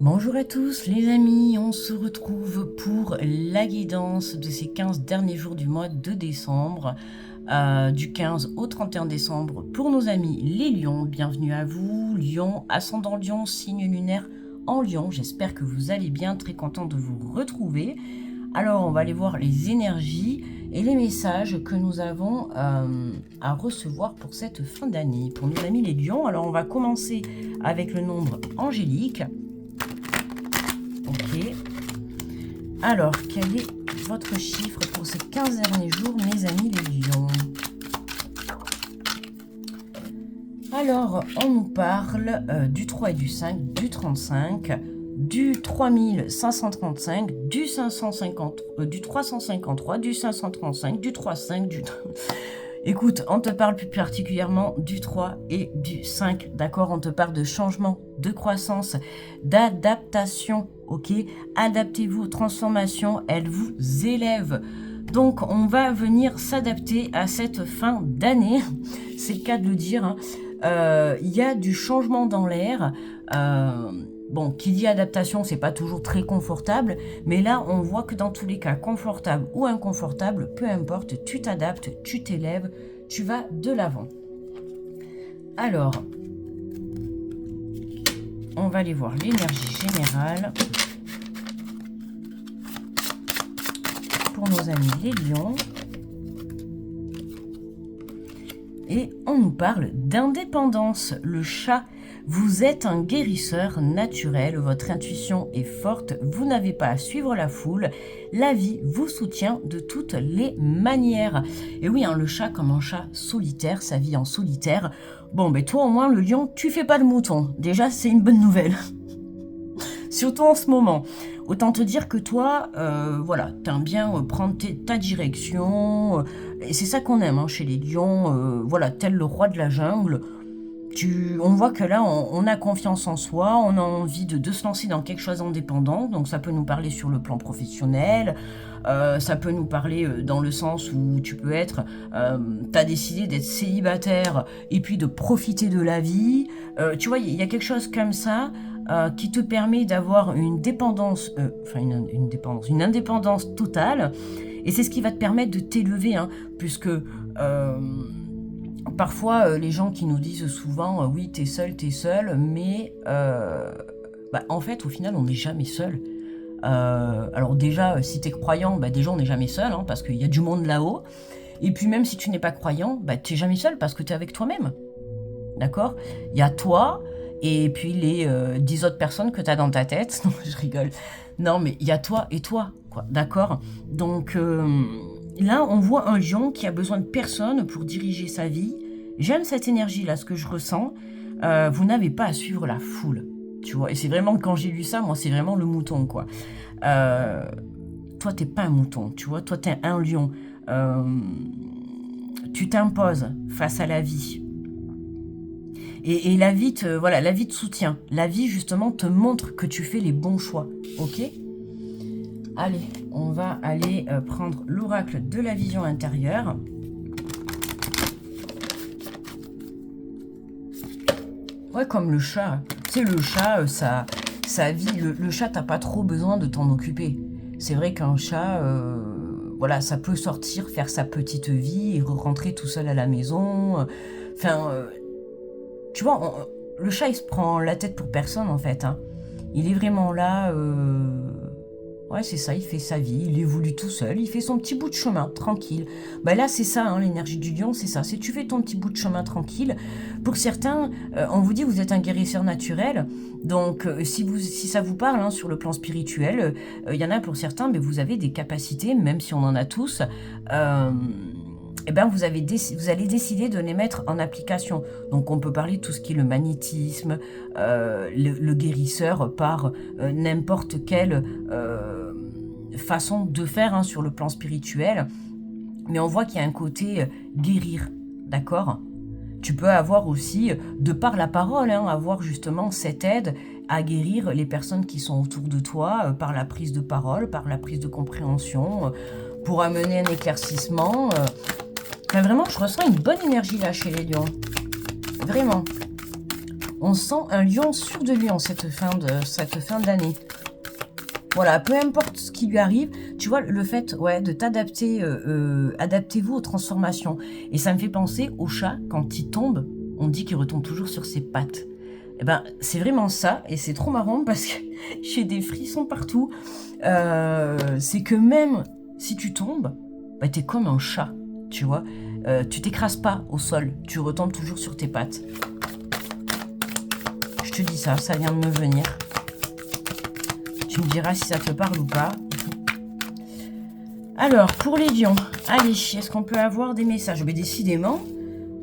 Bonjour à tous les amis, on se retrouve pour la guidance de ces 15 derniers jours du mois de décembre, du 15 au 31 décembre pour nos amis les lions. Bienvenue à vous, lion, ascendant lion, signe lunaire en lion. J'espère que vous allez bien, très content de vous retrouver. Alors on va aller voir les énergies et les messages que nous avons à recevoir pour cette fin d'année. Pour nos amis les lions, alors on va commencer avec le nombre angélique. Ok. Alors, quel est votre chiffre pour ces 15 derniers jours, mes amis les lions? Alors, on nous parle du 3 et du 5, du 35, du 3535, du 550, du 353, du 535, du 35, du... Écoute, on te parle plus particulièrement du 3 et du 5, d'accord? On te parle de changement, de croissance, d'adaptation, ok? Adaptez-vous aux transformations, elles vous élèvent. Donc, on va venir s'adapter à cette fin d'année, c'est le cas de le dire, hein. Il y a du changement dans l'air. Bon, qui dit adaptation, c'est pas toujours très confortable, mais là, on voit que dans tous les cas, confortable ou inconfortable, peu importe, tu t'adaptes, tu t'élèves, tu vas de l'avant. Alors, on va aller voir l'énergie générale pour nos amis les lions. Et on nous parle d'indépendance, le chat. Vous êtes un guérisseur naturel, votre intuition est forte, vous n'avez pas à suivre la foule, la vie vous soutient de toutes les manières. Et oui, hein, le chat comme un chat solitaire, sa vie en solitaire. Bon, ben toi au moins le lion, tu fais pas le mouton. Déjà, c'est une bonne nouvelle. Surtout en ce moment. Autant te dire que toi, voilà, t'aimes bien prendre ta direction. Et c'est ça qu'on aime hein, chez les lions. Voilà, tel le roi de la jungle. On voit que là, on a confiance en soi, on a envie de se lancer dans quelque chose d'indépendant. Donc ça peut nous parler sur le plan professionnel, ça peut nous parler dans le sens où tu peux être, t'as décidé d'être célibataire et puis de profiter de la vie. Tu vois, il y a quelque chose comme ça qui te permet d'avoir une dépendance, une indépendance totale. Et c'est ce qui va te permettre de t'élever, hein, puisque... Parfois, les gens qui nous disent souvent oui, t'es seul, mais en fait, au final, on n'est jamais seul. Alors déjà, si t'es croyant, déjà on n'est jamais seul, hein, parce qu'il y a du monde là-haut. Et puis même si tu n'es pas croyant, t'es jamais seul parce que t'es avec toi-même. D'accord? Il y a toi et puis les 10 autres personnes que t'as dans ta tête. Non, je rigole. Non, mais il y a toi et toi, quoi. D'accord? Donc... là, on voit un lion qui a besoin de personne pour diriger sa vie. J'aime cette énergie-là, ce que je ressens. Vous n'avez pas à suivre la foule, tu vois. Et c'est vraiment, quand j'ai lu ça, moi, c'est vraiment le mouton, quoi. Toi, t'es pas un mouton, tu vois. Toi, t'es un lion. Tu t'imposes face à la vie. Et la vie la vie te soutient. La vie, justement, te montre que tu fais les bons choix, ok ? Allez, on va aller prendre l'oracle de la vision intérieure. Ouais, comme le chat. Tu sais, le chat, sa vie, le chat, t'as pas trop besoin de t'en occuper. C'est vrai qu'un chat, voilà, ça peut sortir, faire sa petite vie et rentrer tout seul à la maison. Tu vois, le chat, il se prend la tête pour personne, en fait. Hein. Il est vraiment là... Ouais, c'est ça, il fait sa vie, il évolue tout seul, il fait son petit bout de chemin, tranquille. Là, c'est ça, hein, l'énergie du lion, c'est ça. C'est tu fais ton petit bout de chemin tranquille. Pour certains, on vous dit vous êtes un guérisseur naturel. Donc, si ça vous parle hein, sur le plan spirituel, il y en a pour certains, mais vous avez des capacités, même si on en a tous. Vous allez décider de les mettre en application. Donc on peut parler de tout ce qui est le magnétisme, le guérisseur par n'importe quelle façon de faire hein, sur le plan spirituel. Mais on voit qu'il y a un côté guérir, d'accord ? Tu peux avoir aussi, de par la parole, hein, avoir justement cette aide à guérir les personnes qui sont autour de toi, par la prise de parole, par la prise de compréhension, pour amener un éclaircissement. Vraiment, je ressens une bonne énergie là chez les lions. Vraiment. On sent un lion sûr de lui en cette fin d'année. Voilà, peu importe ce qui lui arrive, tu vois, le fait de t'adapter, adaptez-vous aux transformations. Et ça me fait penser au chat, quand il tombe, on dit qu'il retombe toujours sur ses pattes. Eh ben, c'est vraiment ça, et c'est trop marrant parce que j'ai des frissons partout. C'est que même si tu tombes, bah, t'es comme un chat, tu vois. Tu t'écrases pas au sol, tu retombes toujours sur tes pattes. Je te dis ça, ça vient de me venir. Tu me diras si ça te parle ou pas. Alors, pour les lions, allez, est-ce qu'on peut avoir des messages? Mais décidément,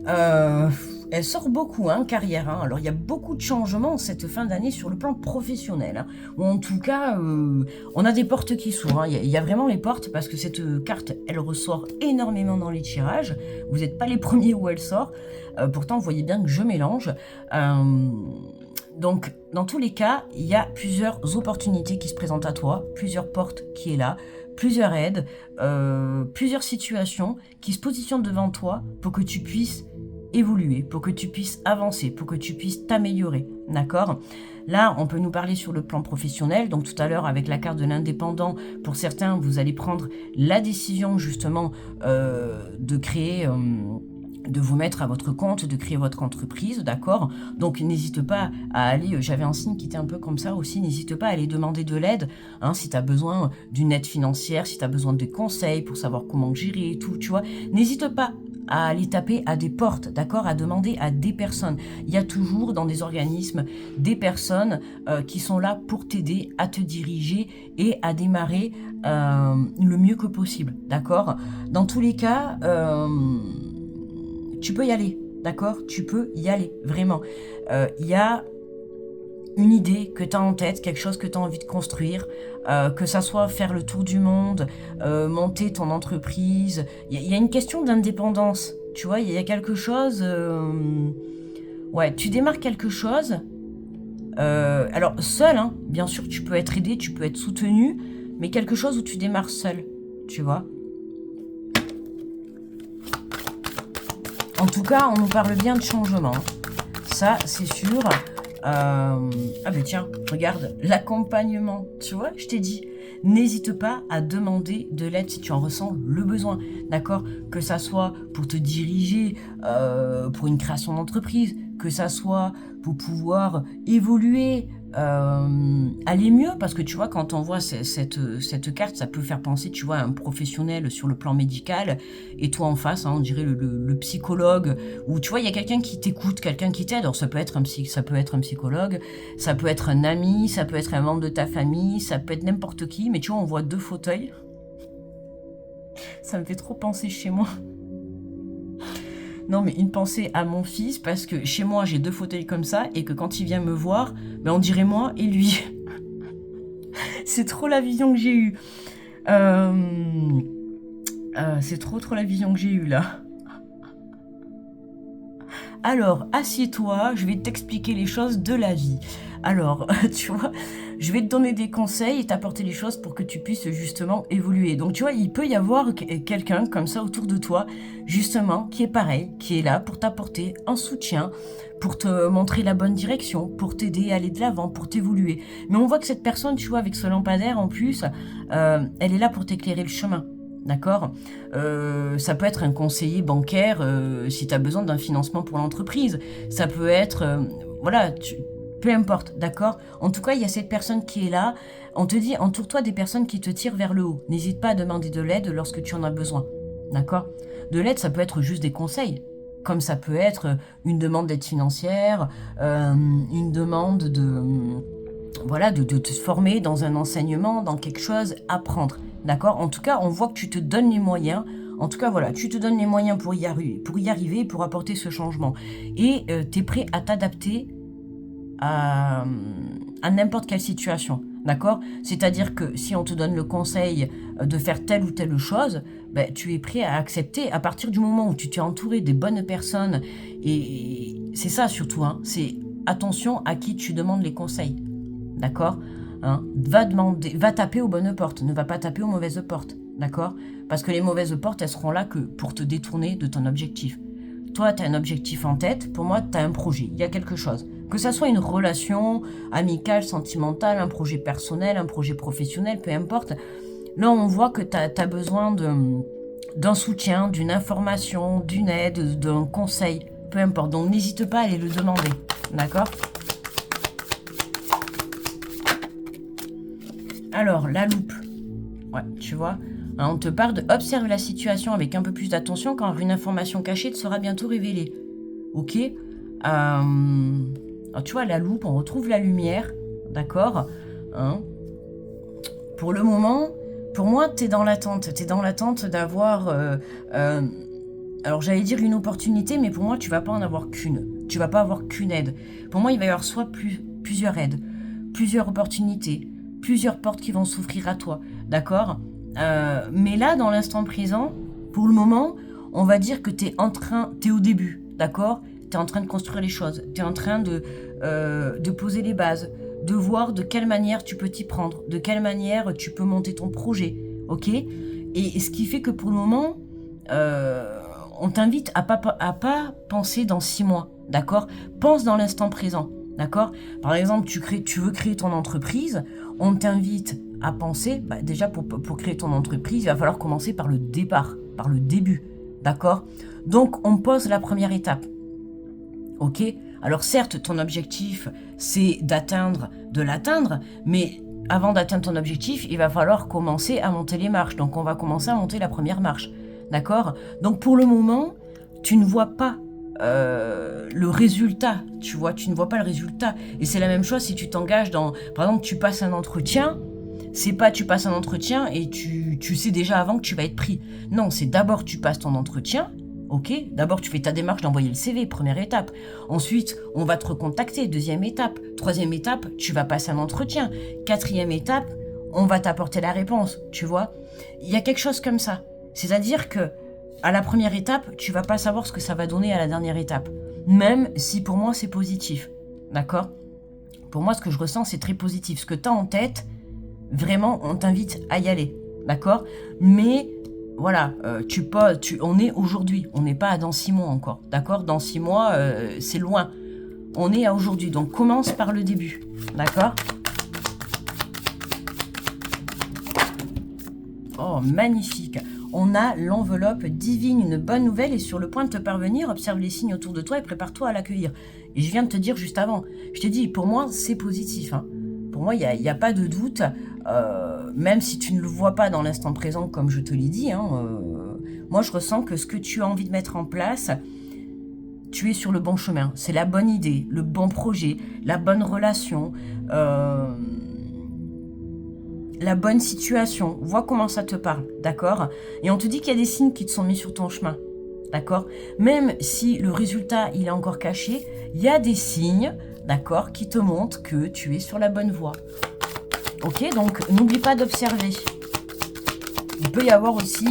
elle sort beaucoup, carrière. Alors, il y a beaucoup de changements cette fin d'année sur le plan professionnel. Ou en tout cas, on a des portes qui s'ouvrent. Il y a vraiment les portes parce que cette carte, elle ressort énormément dans les tirages. Vous n'êtes pas les premiers où elle sort. Pourtant, vous voyez bien que je mélange. Donc, dans tous les cas, il y a plusieurs opportunités qui se présentent à toi, plusieurs portes qui est là, plusieurs aides, plusieurs situations qui se positionnent devant toi pour que tu puisses évoluer, pour que tu puisses avancer, pour que tu puisses t'améliorer, d'accord? Là, on peut nous parler sur le plan professionnel. Donc tout à l'heure, avec la carte de l'indépendant, pour certains, vous allez prendre la décision justement de créer... de vous mettre à votre compte, de créer votre entreprise, d'accord? Donc n'hésite pas à aller, j'avais un signe qui était un peu comme ça aussi, n'hésite pas à aller demander de l'aide, si tu as besoin d'une aide financière, si tu as besoin de conseils pour savoir comment gérer et tout, tu vois, n'hésite pas à aller taper à des portes, d'accord? À demander à des personnes. Il y a toujours dans des organismes des personnes qui sont là pour t'aider à te diriger et à démarrer le mieux que possible, d'accord? Dans tous les cas, tu peux y aller, d'accord? Tu peux y aller, vraiment. Il y a une idée que tu as en tête, quelque chose que tu as envie de construire, que ça soit faire le tour du monde, monter ton entreprise. Il y a une question d'indépendance, tu vois, il y a quelque chose... ouais, tu démarres quelque chose. Alors, seul, bien sûr, tu peux être aidé, tu peux être soutenu, mais quelque chose où tu démarres seul, tu vois. En tout cas, on nous parle bien de changement. Ça, c'est sûr. Ah ben tiens, regarde, l'accompagnement. Tu vois, je t'ai dit, n'hésite pas à demander de l'aide si tu en ressens le besoin. D'accord? Que ça soit pour te diriger, pour une création d'entreprise, que ça soit pour pouvoir évoluer, aller mieux, parce que tu vois, quand on voit cette carte, ça peut faire penser, tu vois, à un professionnel sur le plan médical, et toi en face, on dirait le psychologue, ou tu vois, il y a quelqu'un qui t'écoute, quelqu'un qui t'aide. Alors ça peut être un psychologue, ça peut être un ami, ça peut être un membre de ta famille, ça peut être n'importe qui, mais tu vois, on voit 2 fauteuils. Ça me fait trop penser chez moi. Non, mais une pensée à mon fils, parce que chez moi, j'ai 2 fauteuils comme ça, et que quand il vient me voir, ben, on dirait moi et lui. C'est trop la vision que j'ai eue. C'est trop la vision que j'ai eue, là. Alors, assieds-toi, je vais t'expliquer les choses de la vie. Alors, tu vois, je vais te donner des conseils et t'apporter les choses pour que tu puisses justement évoluer. Donc, tu vois, il peut y avoir quelqu'un comme ça autour de toi, justement, qui est pareil, qui est là pour t'apporter un soutien, pour te montrer la bonne direction, pour t'aider à aller de l'avant, pour t'évoluer. Mais on voit que cette personne, tu vois, avec ce lampadaire en plus, elle est là pour t'éclairer le chemin. D'accord? Ça peut être un conseiller bancaire si tu as besoin d'un financement pour l'entreprise. Ça peut être... voilà, peu importe, d'accord? En tout cas, il y a cette personne qui est là. On te dit, entoure-toi des personnes qui te tirent vers le haut. N'hésite pas à demander de l'aide lorsque tu en as besoin. D'accord? De l'aide, ça peut être juste des conseils. Comme ça peut être une demande d'aide financière, une demande de te former dans un enseignement, dans quelque chose, apprendre. D'accord? En tout cas, on voit que tu te donnes les moyens. En tout cas, voilà, tu te donnes les moyens pour y arriver, pour apporter ce changement. Et tu es prêt à t'adapter à n'importe quelle situation. D'accord? C'est-à-dire que si on te donne le conseil de faire telle ou telle chose, ben, tu es prêt à accepter à partir du moment où tu t'es entouré des bonnes personnes. Et c'est ça surtout, c'est attention à qui tu demandes les conseils. D'accord? Va taper aux bonnes portes, ne va pas taper aux mauvaises portes, d'accord? Parce que les mauvaises portes, elles seront là que pour te détourner de ton objectif. Toi, tu as un objectif en tête, pour moi, tu as un projet, il y a quelque chose. Que ça soit une relation amicale, sentimentale, un projet personnel, un projet professionnel, peu importe. Là, on voit que tu as besoin d'un soutien, d'une information, d'une aide, d'un conseil, peu importe. Donc, n'hésite pas à aller le demander, d'accord? Alors, la loupe. Ouais, tu vois, on te parle de observe la situation avec un peu plus d'attention car une information cachée te sera bientôt révélée. Ok. Alors, tu vois, la loupe, on retrouve la lumière, d'accord, hein. Pour le moment, pour moi, t'es dans l'attente. T'es dans l'attente d'avoir... alors, j'allais dire une opportunité, mais pour moi, tu vas pas en avoir qu'une. Tu vas pas avoir qu'une aide. Pour moi, il va y avoir soit plusieurs aides, plusieurs opportunités, plusieurs portes qui vont s'ouvrir à toi, d'accord. Mais là, dans l'instant présent, pour le moment, on va dire que t'es au début, d'accord. T'es en train de construire les choses, t'es en train de poser les bases, de voir de quelle manière tu peux t'y prendre, de quelle manière tu peux monter ton projet, ok. Et ce qui fait que pour le moment, on t'invite à pas penser dans 6 mois, d'accord. Pense dans l'instant présent, d'accord. Par exemple, tu veux créer ton entreprise, on t'invite à penser, déjà pour créer ton entreprise, il va falloir commencer par le départ, par le début, d'accord. Donc, on pose la première étape, ok. Alors certes, ton objectif, c'est de l'atteindre, mais avant d'atteindre ton objectif, il va falloir commencer à monter les marches. Donc, on va commencer à monter la première marche, d'accord. Donc, pour le moment, tu ne vois pas le résultat, tu vois, tu ne vois pas le résultat. Et c'est la même chose si tu t'engages dans... Par exemple, tu passes un entretien, c'est pas tu passes un entretien et tu sais déjà avant que tu vas être pris. Non, c'est d'abord tu passes ton entretien, ok. D'abord tu fais ta démarche d'envoyer le CV, première étape. Ensuite, on va te recontacter, deuxième étape. Troisième étape, tu vas passer un entretien. Quatrième étape, on va t'apporter la réponse, tu vois. Il y a quelque chose comme ça. C'est-à-dire que à la première étape, tu vas pas savoir ce que ça va donner à la dernière étape. Même si pour moi c'est positif, d'accord. Pour moi, ce que je ressens, c'est très positif. Ce que tu as en tête, vraiment, on t'invite à y aller, d'accord. Mais voilà, on est aujourd'hui, on n'est pas à dans 6 mois encore, d'accord. Dans 6 mois, c'est loin. On est à aujourd'hui, donc commence par le début, d'accord. Oh, magnifique. On a l'enveloppe divine, une bonne nouvelle est sur le point de te parvenir. Observe les signes autour de toi et prépare-toi à l'accueillir. Et je viens de te dire juste avant, je t'ai dit, pour moi, c'est positif, hein. Pour moi, il n'y a pas de doute, même si tu ne le vois pas dans l'instant présent, comme je te l'ai dit, hein, moi, je ressens que ce que tu as envie de mettre en place, tu es sur le bon chemin. C'est la bonne idée, le bon projet, la bonne relation, la bonne situation. Vois comment ça te parle, d'accord. Et on te dit qu'il y a des signes qui te sont mis sur ton chemin, d'accord. Même si le résultat, il est encore caché, il y a des signes, d'accord, qui te montrent que tu es sur la bonne voie. Ok, donc n'oublie pas d'observer. Il peut y avoir aussi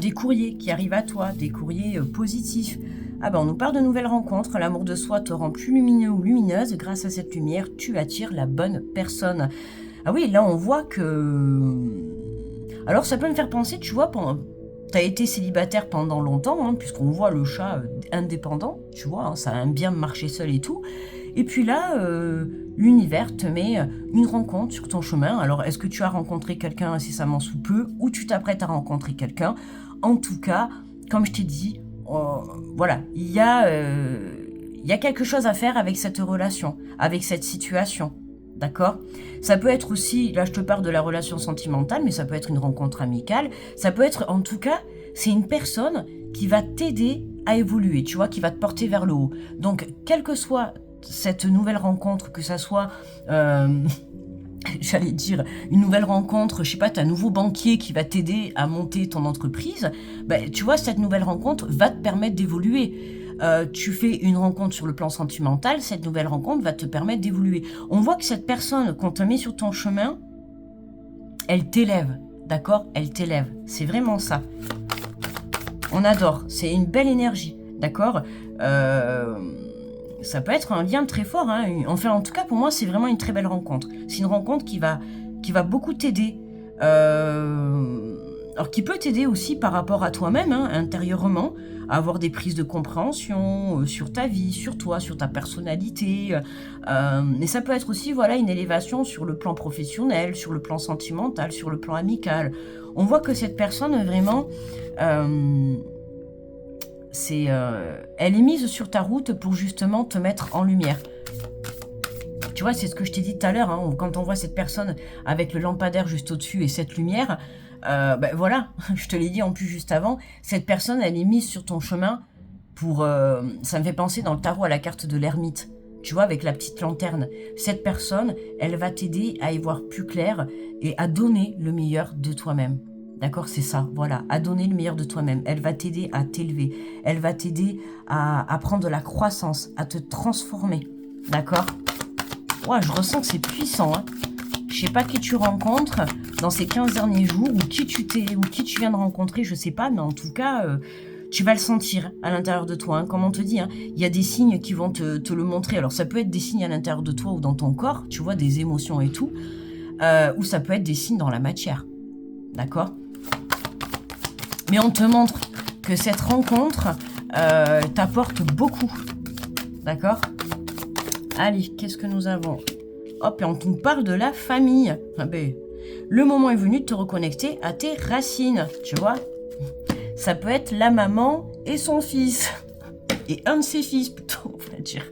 des courriers qui arrivent à toi, des courriers positifs. Ah ben, on nous parle de nouvelles rencontres. L'amour de soi te rend plus lumineux ou lumineuse. Grâce à cette lumière, tu attires la bonne personne. Ah oui, là on voit que... Alors ça peut me faire penser, tu vois, t'as été célibataire pendant longtemps, hein, puisqu'on voit le chat indépendant, tu vois, hein, ça aime bien marcher seul et tout. Et puis là, l'univers te met une rencontre sur ton chemin. Alors, est-ce que tu as rencontré quelqu'un incessamment sous peu ou tu t'apprêtes à rencontrer quelqu'un? En tout cas, comme je t'ai dit, voilà, il y a quelque chose à faire avec cette relation, avec cette situation. D'accord. Ça peut être aussi, là je te parle de la relation sentimentale, mais ça peut être une rencontre amicale. Ça peut être, en tout cas, c'est une personne qui va t'aider à évoluer, tu vois, qui va te porter vers le haut. Donc, quelle que soit cette nouvelle rencontre, que ça soit, j'allais dire, une nouvelle rencontre, je sais pas, t'as un nouveau banquier qui va t'aider à monter ton entreprise, ben, tu vois, cette nouvelle rencontre va te permettre d'évoluer. Tu fais une rencontre sur le plan sentimental, cette nouvelle rencontre va te permettre d'évoluer. On voit que cette personne qu'on te met sur ton chemin, elle t'élève, d'accord? Elle t'élève, c'est vraiment ça. On adore, c'est une belle énergie, d'accord? Ça peut être un lien très fort, hein. Enfin, en tout cas, pour moi, c'est vraiment une très belle rencontre. C'est une rencontre qui va beaucoup t'aider. Alors, qui peut t'aider aussi par rapport à toi-même, hein, intérieurement, à avoir des prises de compréhension sur ta vie, sur toi, sur ta personnalité. Mais ça peut être aussi, voilà, une élévation sur le plan professionnel, sur le plan sentimental, sur le plan amical. On voit que cette personne, vraiment, elle est mise sur ta route pour justement te mettre en lumière. Tu vois, c'est ce que je t'ai dit tout à l'heure, hein, quand on voit cette personne avec le lampadaire juste au-dessus et cette lumière, ben voilà, je te l'ai dit en plus juste avant, cette personne, elle est mise sur ton chemin pour... ça me fait penser dans le tarot à la carte de l'ermite, tu vois, avec la petite lanterne. Cette personne, elle va t'aider à y voir plus clair et à donner le meilleur de toi-même. D'accord, c'est ça, voilà, à donner le meilleur de toi-même. Elle va t'aider à t'élever, elle va t'aider à prendre de la croissance, à te transformer, d'accord ? Ouais, je ressens que c'est puissant, hein. Je sais pas qui tu rencontres dans ces 15 derniers jours, ou qui tu viens de rencontrer, je sais pas, mais en tout cas, tu vas le sentir à l'intérieur de toi, hein. Comme on te dit, hein, il y a des signes qui vont te le montrer. Alors ça peut être des signes à l'intérieur de toi ou dans ton corps, tu vois, des émotions et tout, ou ça peut être des signes dans la matière, d'accord ? Mais on te montre que cette rencontre t'apporte beaucoup, d'accord ? Allez, qu'est-ce que nous avons ? Hop, et on nous parle de la famille. Ah ben, le moment est venu de te reconnecter à tes racines, tu vois. Ça peut être la maman et son fils. Et un de ses fils, plutôt, on va dire.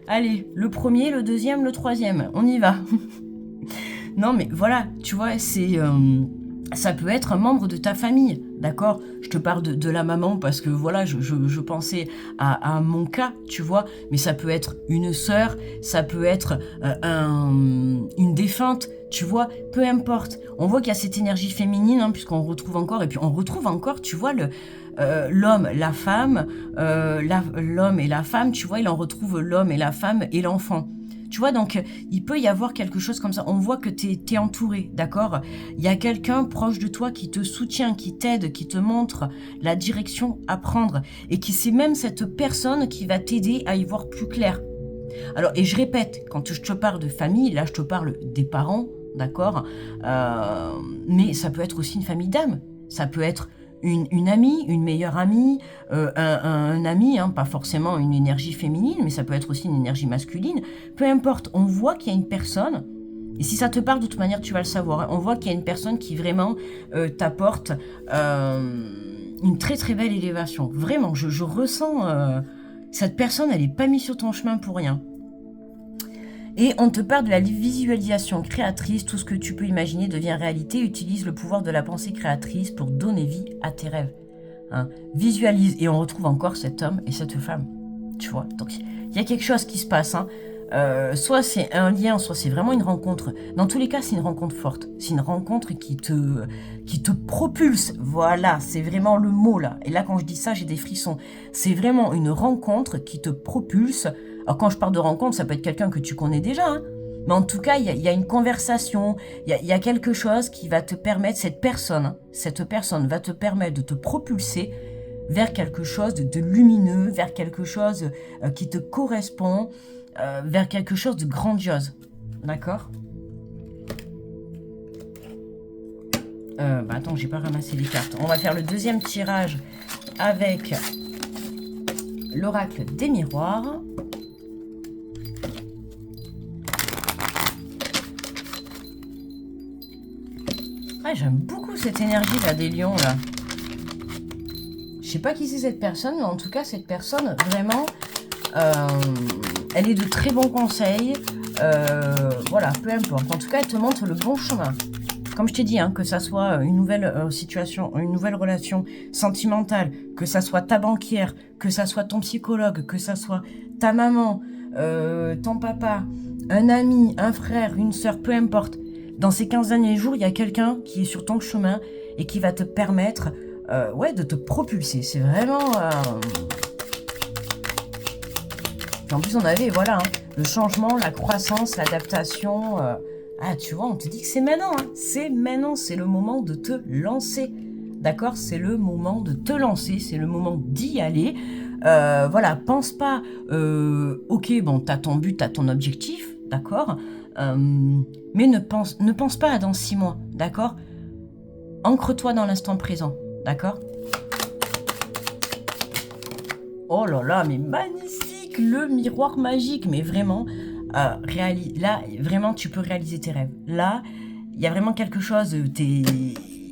Allez, le premier, le deuxième, le troisième. On y va. Non, mais voilà, tu vois, ça peut être un membre de ta famille, d'accord ? Je te parle de la maman parce que voilà, je pensais à mon cas, tu vois, mais ça peut être une sœur, ça peut être une défunte, tu vois, peu importe. On voit qu'il y a cette énergie féminine, hein, puisqu'on retrouve encore, et puis on retrouve encore, tu vois, l'homme, la femme, l'homme et la femme, tu vois, il en retrouve l'homme et la femme et l'enfant. Tu vois, donc, il peut y avoir quelque chose comme ça. On voit que t'es entouré, d'accord ? Il y a quelqu'un proche de toi qui te soutient, qui t'aide, qui te montre la direction à prendre. Et qui c'est même cette personne qui va t'aider à y voir plus clair. Alors, et je répète, quand je te parle de famille, là, je te parle des parents, d'accord ? Mais ça peut être aussi une famille d'âme. Ça peut être une amie, une meilleure amie, un ami, hein, pas forcément une énergie féminine, mais ça peut être aussi une énergie masculine. Peu importe, on voit qu'il y a une personne, et si ça te parle de toute manière, tu vas le savoir, hein, on voit qu'il y a une personne qui vraiment t'apporte une très très belle élévation. Vraiment, je ressens cette personne, elle n'est pas mise sur ton chemin pour rien. Et on te parle de la visualisation créatrice, tout ce que tu peux imaginer devient réalité, utilise le pouvoir de la pensée créatrice pour donner vie à tes rêves. Hein. Visualise, et on retrouve encore cet homme et cette femme, tu vois. Donc il y a quelque chose qui se passe, hein. Soit c'est un lien, soit c'est vraiment une rencontre. Dans tous les cas, c'est une rencontre forte. C'est une rencontre qui te propulse. Voilà, c'est vraiment le mot là. Et là, quand je dis ça, j'ai des frissons. C'est vraiment une rencontre qui te propulse. Alors quand je parle de rencontre, ça peut être quelqu'un que tu connais déjà, hein. Mais en tout cas, il y a une conversation, il y a quelque chose qui va te permettre, cette personne va te permettre de te propulser vers quelque chose de lumineux, vers quelque chose qui te correspond, vers quelque chose de grandiose. D'accord ? Attends, j'ai pas ramassé les cartes. On va faire le deuxième tirage avec l'oracle des miroirs. Ah, j'aime beaucoup cette énergie là des lions là. Je sais pas qui c'est cette personne, mais en tout cas cette personne vraiment, elle est de très bons conseils. Voilà, peu importe. En tout cas, elle te montre le bon chemin. Comme je t'ai dit, hein, que ça soit une nouvelle situation, une nouvelle relation sentimentale, que ça soit ta banquière, que ça soit ton psychologue, que ça soit ta maman, ton papa, un ami, un frère, une sœur, peu importe. Dans ces 15 derniers jours, il y a quelqu'un qui est sur ton chemin et qui va te permettre de te propulser. C'est vraiment... En plus, on avait, voilà, hein, le changement, la croissance, l'adaptation. Tu vois, on te dit que c'est maintenant. Hein. C'est maintenant, c'est le moment de te lancer. D'accord ? C'est le moment de te lancer, c'est le moment d'y aller. Voilà, pense pas, ok, bon, t'as ton but, t'as ton objectif, d'accord ? Mais ne pense pas à dans 6 mois, d'accord ? Ancre-toi dans l'instant présent, d'accord ? Oh là là, mais magnifique, le miroir magique, mais vraiment, là, vraiment, tu peux réaliser tes rêves. Là, il y a vraiment quelque chose,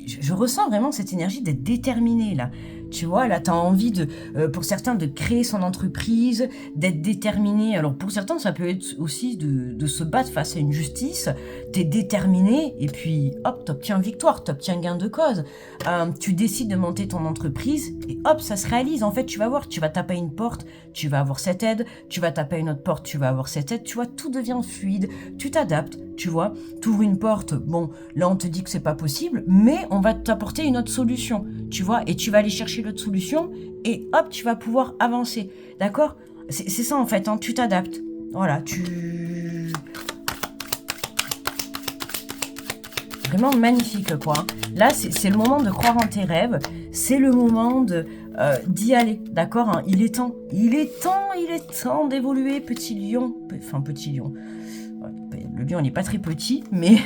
je ressens vraiment cette énergie d'être déterminé, là. Tu vois, là, tu as envie pour certains, de créer son entreprise, d'être déterminé. Alors, pour certains, ça peut être aussi de se battre face à une justice. Tu es déterminé et puis, hop, tu obtiens victoire, tu obtiens gain de cause. Tu décides de monter ton entreprise et hop, ça se réalise. En fait, tu vas voir, tu vas taper à une porte, tu vas avoir cette aide, tu vas taper à une autre porte, tu vas avoir cette aide. Tu vois, tout devient fluide, tu t'adaptes, tu vois. Tu ouvres une porte, bon, là, on te dit que c'est pas possible, mais on va t'apporter une autre solution, tu vois, et tu vas aller chercher l'autre solution et hop, tu vas pouvoir avancer, d'accord? C'est ça en fait, hein, tu t'adaptes. Voilà, Vraiment magnifique, quoi. Là, c'est le moment de croire en tes rêves, c'est le moment d'y aller, d'accord, hein. Il est temps, d'évoluer, petit lion. Enfin, petit lion. Le lion, il n'est pas très petit, mais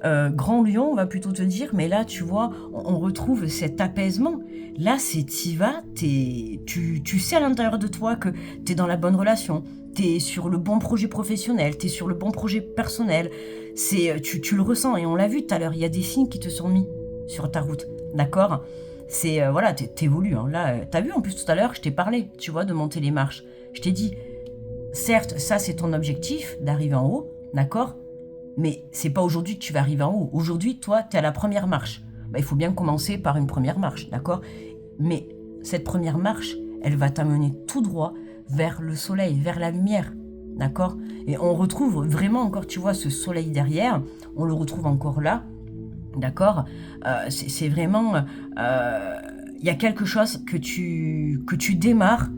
grand lion, on va plutôt te dire. Mais là, tu vois, on retrouve cet apaisement. Là, c'est t'y vas, tu sais à l'intérieur de toi que t'es dans la bonne relation, t'es sur le bon projet professionnel, t'es sur le bon projet personnel. Tu le ressens et on l'a vu tout à l'heure. Il y a des signes qui te sont mis sur ta route, d'accord? Voilà, t'évolues. Hein. Là, t'as vu en plus tout à l'heure, je t'ai parlé, tu vois, de monter les marches. Je t'ai dit, certes, ça c'est ton objectif d'arriver en haut, d'accord? Mais c'est pas aujourd'hui que tu vas arriver en haut. Aujourd'hui, toi, tu es à la première marche. Bah, il faut bien commencer par une première marche, d'accord? Mais cette première marche, elle va t'amener tout droit vers le soleil, vers la lumière, d'accord? Et on retrouve vraiment encore, tu vois, ce soleil derrière, on le retrouve encore là, d'accord? C'est vraiment... Il y a quelque chose que tu démarres,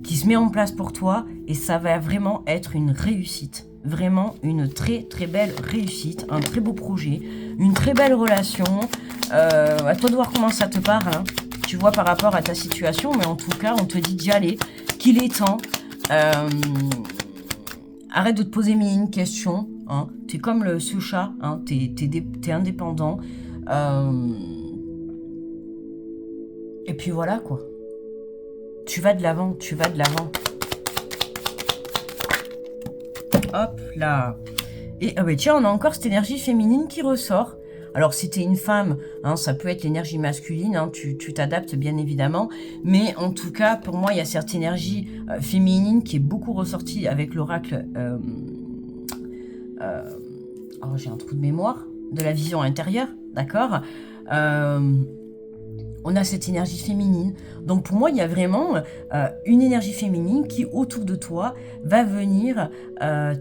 qui se met en place pour toi, et ça va vraiment être une réussite. Vraiment une très très belle réussite, un très beau projet, une très belle relation. À toi de voir comment ça te parle, hein. Tu vois par rapport à ta situation, mais en tout cas, on te dit d'y aller, qu'il est temps. Arrête de te poser mille questions. Hein. T'es comme ce chat, hein. T'es indépendant. Et puis voilà quoi. Tu vas de l'avant, tu vas de l'avant. Hop là. Et ah bah tiens, on a encore cette énergie féminine qui ressort. Alors si t'es une femme, hein, ça peut être l'énergie masculine, hein, tu t'adaptes bien évidemment. Mais en tout cas, pour moi, il y a cette énergie féminine qui est beaucoup ressortie avec l'oracle... oh, j'ai un trou de mémoire. De la vision intérieure, d'accord. On a cette énergie féminine. Donc pour moi, il y a vraiment une énergie féminine qui, autour de toi, va venir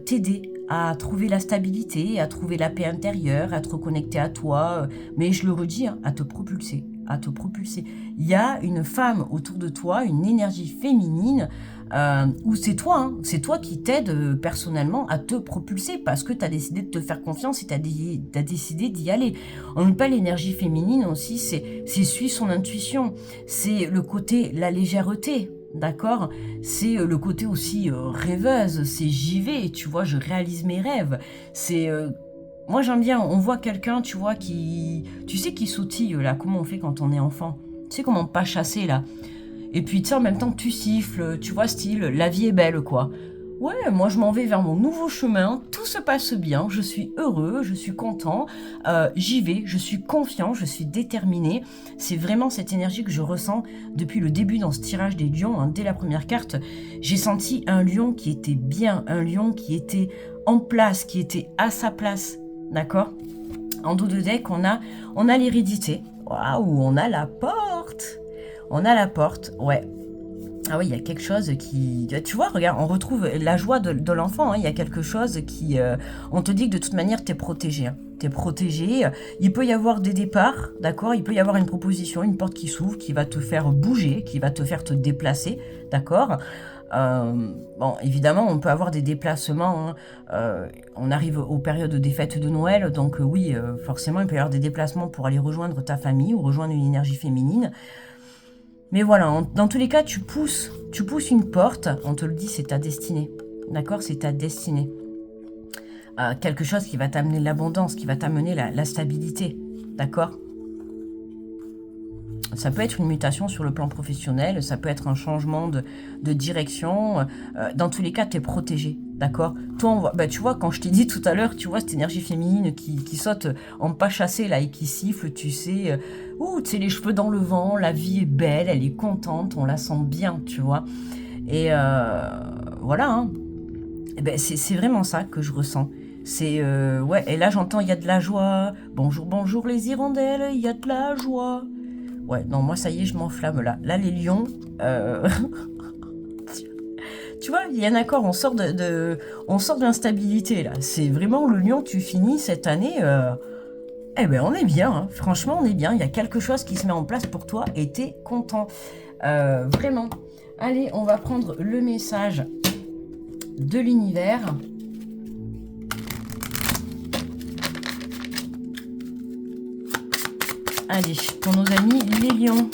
t'aider à trouver la stabilité, à trouver la paix intérieure, à te reconnecter à toi. Mais je le redis, hein, à te propulser, à te propulser. Il y a une femme autour de toi, une énergie féminine, où c'est toi qui t'aide personnellement à te propulser parce que tu as décidé de te faire confiance et tu as décidé d'y aller. On n'oublie pas l'énergie féminine aussi, c'est suivre son intuition, c'est le côté, la légèreté, d'accord? C'est le côté aussi rêveuse, c'est j'y vais, tu vois, je réalise mes rêves, c'est... moi j'aime bien, on voit quelqu'un, tu vois, tu sais, qui sautille là, comment on fait quand on est enfant? Tu sais comment pas chasser là? Et puis tu sais, en même temps que tu siffles, tu vois, style, la vie est belle quoi. Ouais, moi je m'en vais vers mon nouveau chemin, tout se passe bien, je suis heureux, je suis content, j'y vais, je suis confiant, je suis déterminé. C'est vraiment cette énergie que je ressens depuis le début dans ce tirage des lions, hein. Dès la première carte, j'ai senti un lion qui était bien, un lion qui était en place, qui était à sa place, d'accord? En dos de deck, on a l'hérédité, waouh, on a la porte. On a la porte, ouais. Ah oui, il y a quelque chose qui... Tu vois, regarde, on retrouve la joie de l'enfant. Hein. Il y a quelque chose qui... on te dit que de toute manière, t'es protégé. Hein. T'es protégé. Il peut y avoir des départs, d'accord? Il peut y avoir une proposition, une porte qui s'ouvre, qui va te faire bouger, qui va te faire te déplacer, d'accord? Bon, évidemment, on peut avoir des déplacements. Hein. On arrive aux périodes des fêtes de Noël, donc oui, forcément, il peut y avoir des déplacements pour aller rejoindre ta famille ou rejoindre une énergie féminine. Mais voilà, dans tous les cas, tu pousses une porte, on te le dit, c'est ta destinée. D'accord? C'est ta destinée. Quelque chose qui va t'amener l'abondance, qui va t'amener la stabilité. D'accord? Ça peut être une mutation sur le plan professionnel, ça peut être un changement de direction. Dans tous les cas, tu es protégé, d'accord? Toi, tu vois, quand je t'ai dit tout à l'heure, tu vois cette énergie féminine qui saute en pas chassé là et qui siffle, tu sais, tu sais, les cheveux dans le vent, la vie est belle, elle est contente, on la sent bien, tu vois. Et voilà, hein. Et ben, c'est vraiment ça que je ressens. C'est ouais, et là j'entends il y a de la joie. Bonjour, bonjour les hirondelles, il y a de la joie. Ouais, non, moi ça y est, je m'enflamme là. Là, les lions, tu vois, il y a un accord, on sort d'instabilité là. C'est vraiment le lion, tu finis cette année. Eh ben, on est bien, hein. Franchement, on est bien. Il y a quelque chose qui se met en place pour toi et t'es content. Vraiment. Allez, on va prendre le message de l'univers. Allez, pour nos amis les lions.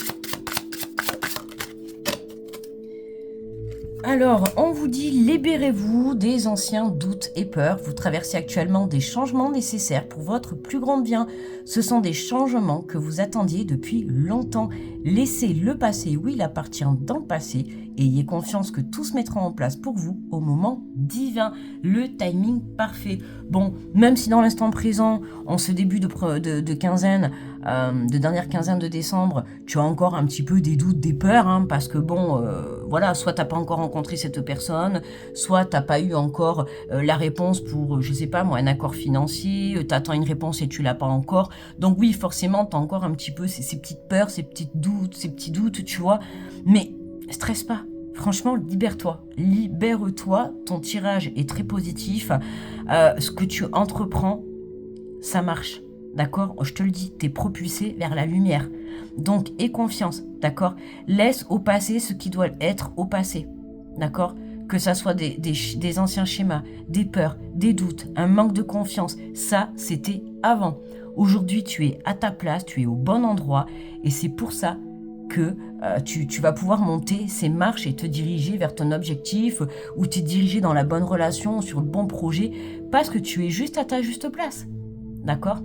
Alors, on vous dit, libérez-vous des anciens doutes et peurs. Vous traversez actuellement des changements nécessaires pour votre plus grand bien. Ce sont des changements que vous attendiez depuis longtemps. Laissez le passé où il appartient dans le passé. Ayez confiance que tout se mettra en place pour vous au moment divin. Le timing parfait. Bon, même si dans l'instant présent, en ce début de quinzaine, de dernière quinzaine de décembre, tu as encore un petit peu des doutes, des peurs, hein, parce que bon, voilà, soit t'as pas encore rencontré cette personne, soit t'as pas eu encore la réponse pour, je sais pas moi, un accord financier, t'attends une réponse et tu l'as pas encore. Donc oui, forcément, t'as encore un petit peu ces petites peurs, ces petits doutes, tu vois. Mais stresse pas. Franchement, libère-toi. Libère-toi. Ton tirage est très positif. Ce que tu entreprends, ça marche. D'accord? Je te le dis, t'es propulsé vers la lumière. Donc, aie confiance. D'accord? Laisse au passé ce qui doit être au passé. D'accord? Que ça soit des anciens schémas, des peurs, des doutes, un manque de confiance. Ça, c'était avant. Aujourd'hui, tu es à ta place, tu es au bon endroit. Et c'est pour ça que tu vas pouvoir monter ces marches et te diriger vers ton objectif ou te diriger dans la bonne relation, sur le bon projet, parce que tu es juste à ta juste place. D'accord?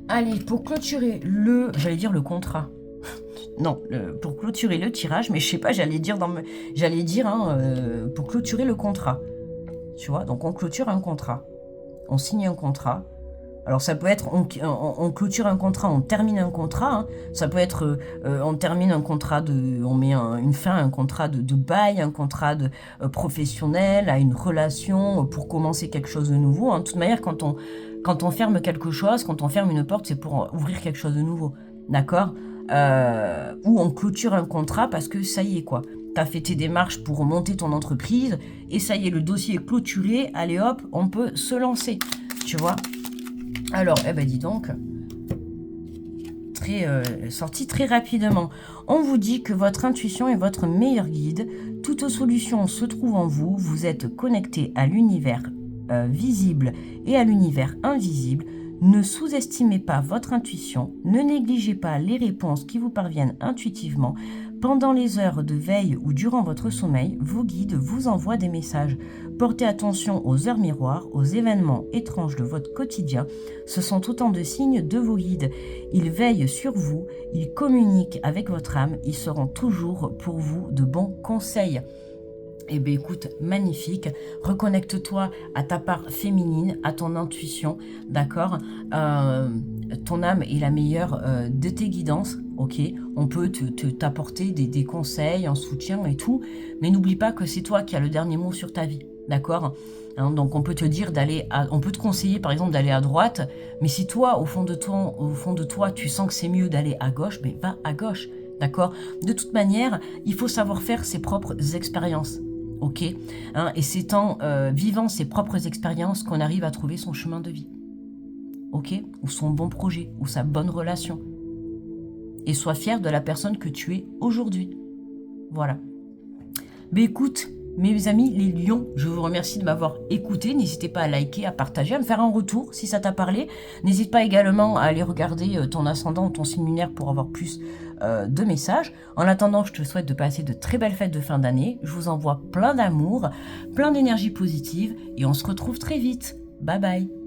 Allez, pour clôturer le contrat. Non, pour clôturer le tirage, mais je sais pas, j'allais dire pour clôturer le contrat. Tu vois, donc on clôture un contrat. On signe un contrat. Alors ça peut être, on clôture un contrat, on termine un contrat. Hein. Ça peut être, on termine un contrat on met une fin à un contrat de bail, un contrat professionnel, à une relation pour commencer quelque chose de nouveau. Hein. De toute manière, quand on ferme quelque chose, quand on ferme une porte, c'est pour ouvrir quelque chose de nouveau. D'accord? Ou on clôture un contrat parce que ça y est quoi. T'as fait tes démarches pour monter ton entreprise et ça y est, le dossier est clôturé. Allez hop, on peut se lancer. Tu vois? Alors, dis donc, sorti très rapidement. On vous dit que votre intuition est votre meilleur guide. Toute solution se trouve en vous. Vous êtes connecté à l'univers visible et à l'univers invisible. Ne sous-estimez pas votre intuition. Ne négligez pas les réponses qui vous parviennent intuitivement. Pendant les heures de veille ou durant votre sommeil, vos guides vous envoient des messages. Portez attention aux heures miroirs, aux événements étranges de votre quotidien. Ce sont autant de signes de vos guides. Ils veillent sur vous, ils communiquent avec votre âme, ils seront toujours pour vous de bons conseils. Eh bien écoute, magnifique, reconnecte-toi à ta part féminine, à ton intuition, d'accord? Ton âme est la meilleure de tes guidances, ok? On peut t'apporter des conseils, un soutien et tout, mais n'oublie pas que c'est toi qui as le dernier mot sur ta vie, d'accord? Hein, donc on peut te dire on peut te conseiller par exemple d'aller à droite, mais si toi, au fond de toi, tu sens que c'est mieux d'aller à gauche, ben va à gauche, d'accord? De toute manière, il faut savoir faire ses propres expériences. Ok, hein, et c'est en vivant ses propres expériences qu'on arrive à trouver son chemin de vie. Ok, ou son bon projet, ou sa bonne relation. Et sois fier de la personne que tu es aujourd'hui. Voilà. Mais écoute, mes amis, les lions, je vous remercie de m'avoir écouté. N'hésitez pas à liker, à partager, à me faire un retour si ça t'a parlé. N'hésite pas également à aller regarder ton ascendant ou ton signe lunaire pour avoir plus de messages. En attendant, je te souhaite de passer de très belles fêtes de fin d'année. Je vous envoie plein d'amour, plein d'énergie positive et on se retrouve très vite. Bye bye.